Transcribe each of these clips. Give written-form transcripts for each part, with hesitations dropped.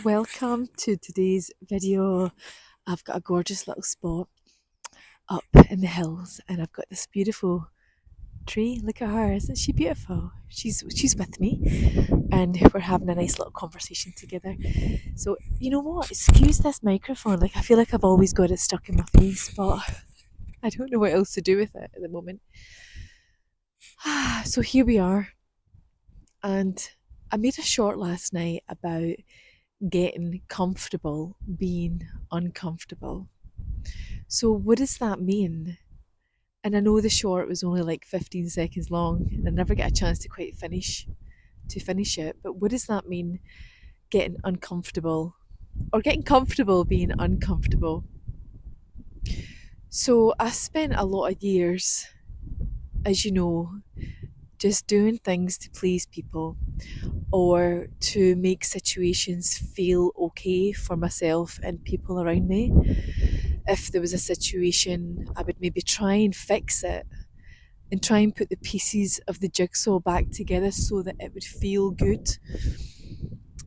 Welcome to today's video. I've got a gorgeous little spot up in the hills and I've got this beautiful tree. Look at her, isn't she beautiful? She's with me and we're having a nice little conversation together. So you know what? Excuse this microphone. Like I feel like I've always got it stuck in my face, but I don't know what else to do with it at the moment. So here we are. And I made a short last night about getting comfortable being uncomfortable. So what does that mean? And I know the short was only like 15 seconds long and I never get a chance to quite finish it. But what does that mean, getting uncomfortable or getting comfortable being uncomfortable? So I spent a lot of years, as you know, just doing things to please people or to make situations feel okay for myself and people around me. If there was a situation, I would maybe try and fix it and try and put the pieces of the jigsaw back together so that it would feel good,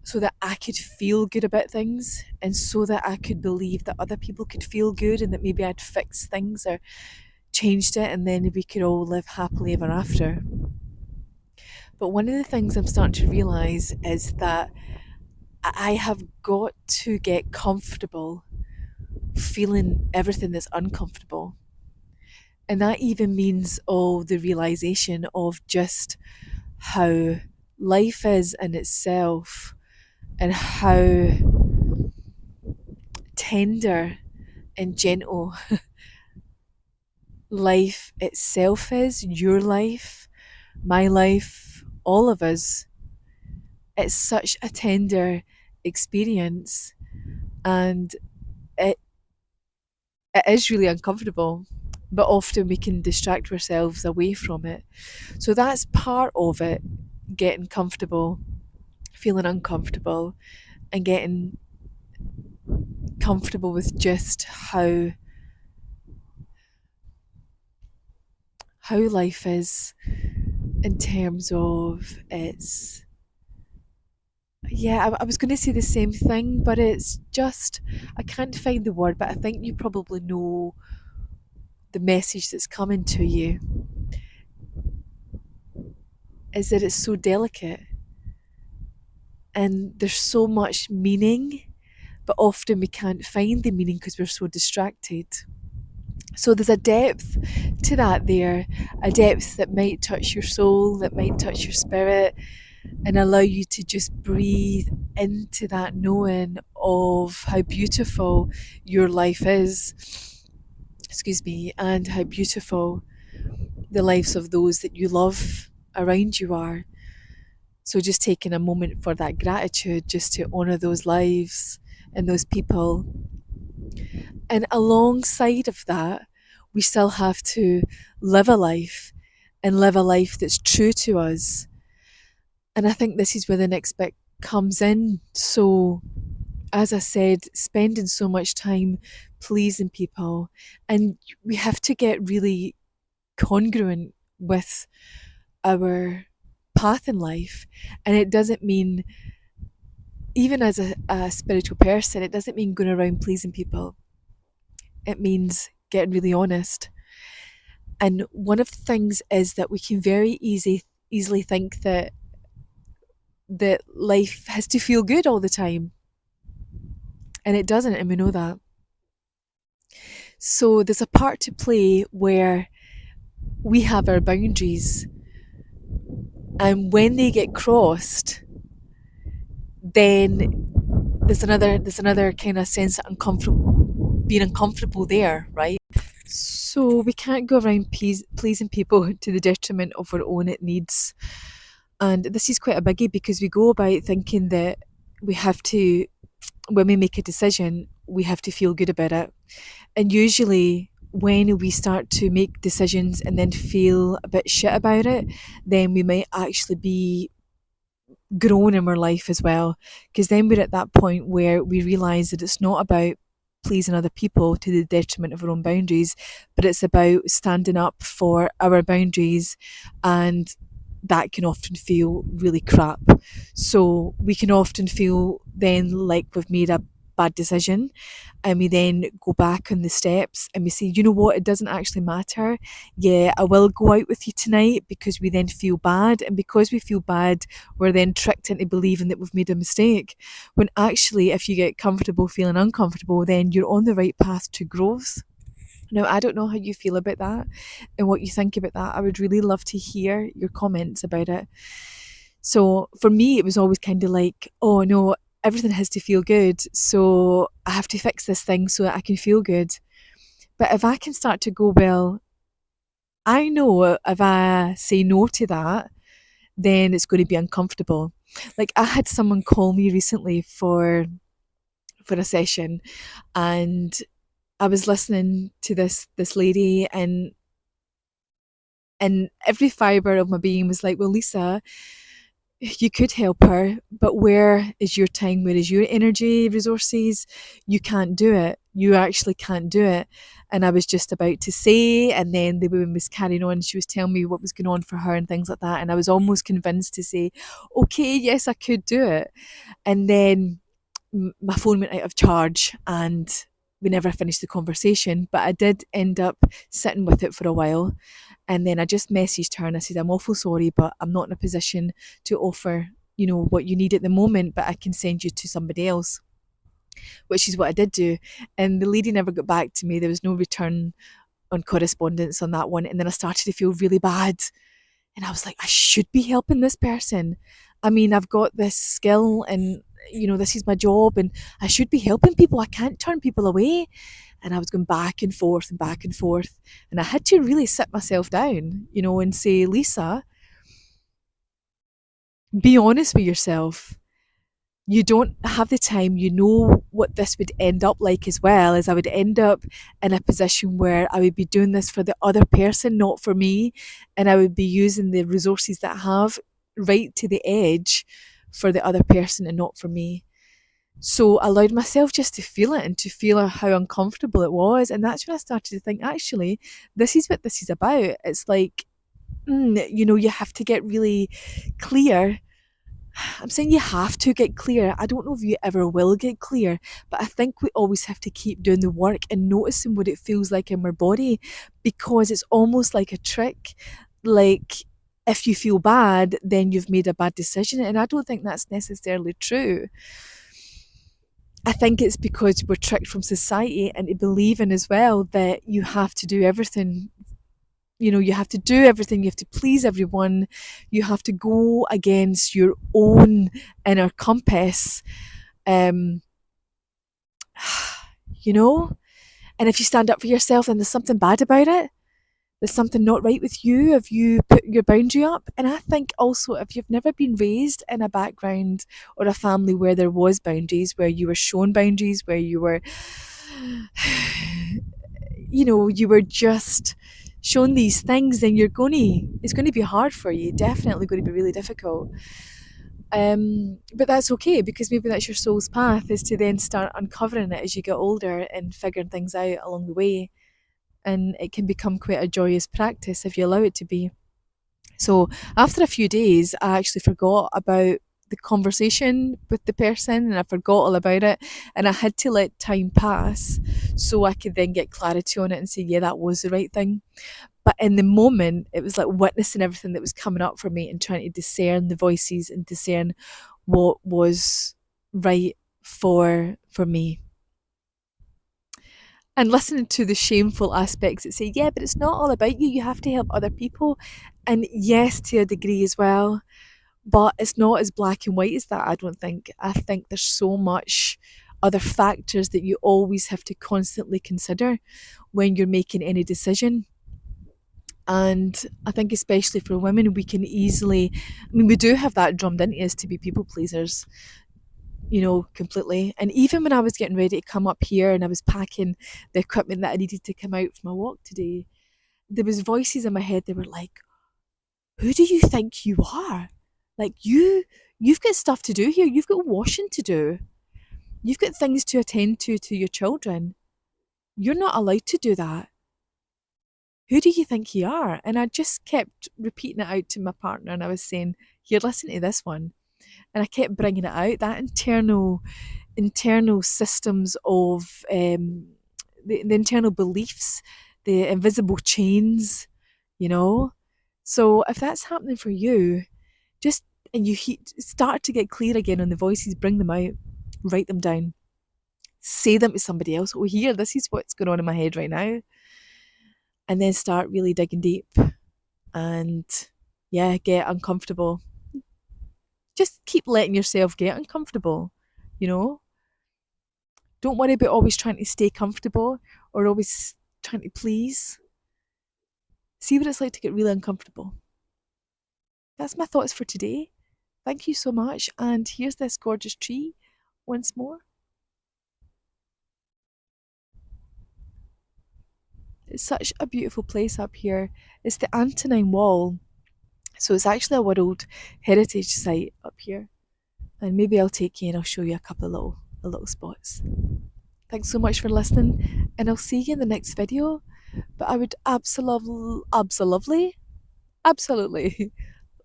so that I could feel good about things, and so that I could believe that other people could feel good and that maybe I'd fixed things or changed it and then we could all live happily ever after. But one of the things I'm starting to realise is that I have got to get comfortable feeling everything that's uncomfortable. And that even means the realisation of just how life is in itself and how tender and gentle life itself is, your life, my life, all of us. It's such a tender experience and it it is really uncomfortable, but often we can distract ourselves away from it. So that's part of it, getting comfortable, feeling uncomfortable, and getting comfortable with just how life is in terms of its. Yeah, I was going to say the same thing, but it's just, I can't find the word, but I think you probably know the message that's coming to you is that it's so delicate and there's so much meaning, but often we can't find the meaning because we're so distracted. So there's a depth to that there, a depth that might touch your soul, that might touch your spirit, and allow you to just breathe into that knowing of how beautiful your life is. Excuse me, and how beautiful the lives of those that you love around you are. So just taking a moment for that gratitude, just to honour those lives and those people. And alongside of that, we still have to live a life and live a life that's true to us. And I think this is where the next bit comes in. So, as I said, spending so much time pleasing people, and we have to get really congruent with our path in life. And it doesn't mean, even as a spiritual person, it doesn't mean going around pleasing people. It means getting really honest. And one of the things is that we can very easily think that life has to feel good all the time. And it doesn't, and we know that. So there's a part to play where we have our boundaries. And when they get crossed, then there's another kind of sense of being uncomfortable there, right? So we can't go around pleasing people to the detriment of our own needs. And this is quite a biggie because we go about thinking that we have to, when we make a decision, we have to feel good about it. And usually when we start to make decisions and then feel a bit shit about it, then we might actually be grown in our life as well. Because then we're at that point where we realise that it's not about pleasing other people to the detriment of our own boundaries, but it's about standing up for our boundaries and that can often feel really crap. So we can often feel then like we've made a bad decision, and we then go back on the steps and we say, you know what, it doesn't actually matter. Yeah, I will go out with you tonight, because we then feel bad. And because we feel bad, we're then tricked into believing that we've made a mistake. When actually, if you get comfortable feeling uncomfortable, then you're on the right path to growth. Now, I don't know how you feel about that and what you think about that. I would really love to hear your comments about it. So for me, it was always kind of like, oh no, everything has to feel good. So I have to fix this thing so that I can feel good. But if I can start to go, well, I know if I say no to that, then it's going to be uncomfortable. Like I had someone call me recently for a session, and I was listening to this lady, and every fibre of my being was like, well, Lisa, you could help her, but where is your time? Where is your energy, resources? You can't do it. You actually can't do it. And I was just about to say, and then the woman was carrying on. She was telling me what was going on for her and things like that. And I was almost convinced to say, okay, yes, I could do it. And then my phone went out of charge, and we never finished the conversation. But I did end up sitting with it for a while, and then I just messaged her and I said, I'm awful sorry, but I'm not in a position to offer, what you need at the moment, but I can send you to somebody else, which is what I did do. And the lady never got back to me. There was no return on correspondence on that one. And then I started to feel really bad. And I was like, I should be helping this person. I mean, I've got this skill, and, this is my job, and I should be helping people. I can't turn people away. And I was going back and forth and back and forth. And I had to really sit myself down, and say, Lisa, be honest with yourself. You don't have the time. You know what this would end up like, as well as I would end up in a position where I would be doing this for the other person, not for me. And I would be using the resources that I have right to the edge for the other person and not for me. So I allowed myself just to feel it and to feel how uncomfortable it was. And that's when I started to think, actually, this is what this is about. It's like, you have to get really clear. I'm saying you have to get clear. I don't know if you ever will get clear, but I think we always have to keep doing the work and noticing what it feels like in our body, because it's almost like a trick. Like, if you feel bad, then you've made a bad decision. And I don't think that's necessarily true. I think it's because we're tricked from society into believing as well that you have to do everything. You have to do everything, you have to please everyone, you have to go against your own inner compass. Um, you know? And if you stand up for yourself, then there's something bad about it. There's something not right with you if you put your boundary up. And I think also, if you've never been raised in a background or a family where there was boundaries, where you were shown boundaries, where you were, you were just shown these things, then it's going to be hard for you. Definitely going to be really difficult. But that's okay, because maybe that's your soul's path, is to then start uncovering it as you get older and figuring things out along the way. And it can become quite a joyous practice if you allow it to be. So after a few days, I actually forgot about the conversation with the person, and I forgot all about it, and I had to let time pass so I could then get clarity on it and say, yeah, that was the right thing. But in the moment, it was like witnessing everything that was coming up for me and trying to discern the voices and discern what was right for me. And listening to the shameful aspects that say, yeah, but it's not all about you. You have to help other people. And yes, to a degree as well. But it's not as black and white as that, I don't think. I think there's so much other factors that you always have to constantly consider when you're making any decision. And I think especially for women, we can easily, we do have that drummed into us to be people pleasers, completely. And even when I was getting ready to come up here and I was packing the equipment that I needed to come out for my walk today, there was voices in my head that were like, who do you think you are? Like, you've got stuff to do here. You've got washing to do. You've got things to attend to your children. You're not allowed to do that. Who do you think you are? And I just kept repeating it out to my partner, and I was saying, here, listen to this one. And I kept bringing it out, that internal systems of the internal beliefs, the invisible chains, you know. So if that's happening for you, just and you start to get clear again on the voices, bring them out, write them down, say them to somebody else. Oh, here, this is what's going on in my head right now, and then start really digging deep and yeah, get uncomfortable. Just keep letting yourself get uncomfortable, you know. Don't worry about always trying to stay comfortable or always trying to please. See what it's like to get really uncomfortable. That's my thoughts for today. Thank you so much. And here's this gorgeous tree once more. It's such a beautiful place up here. It's the Antonine Wall. So it's actually a World Heritage Site up here. And maybe I'll take you and I'll show you a couple of little spots. Thanks so much for listening, and I'll see you in the next video. But I would absolutely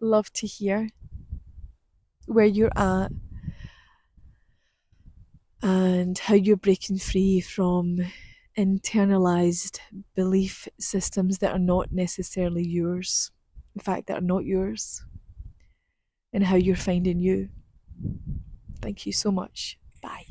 love to hear where you're at and how you're breaking free from internalized belief systems that are not necessarily yours, in fact, that are not yours, and how you're finding you. Thank you so much. Bye.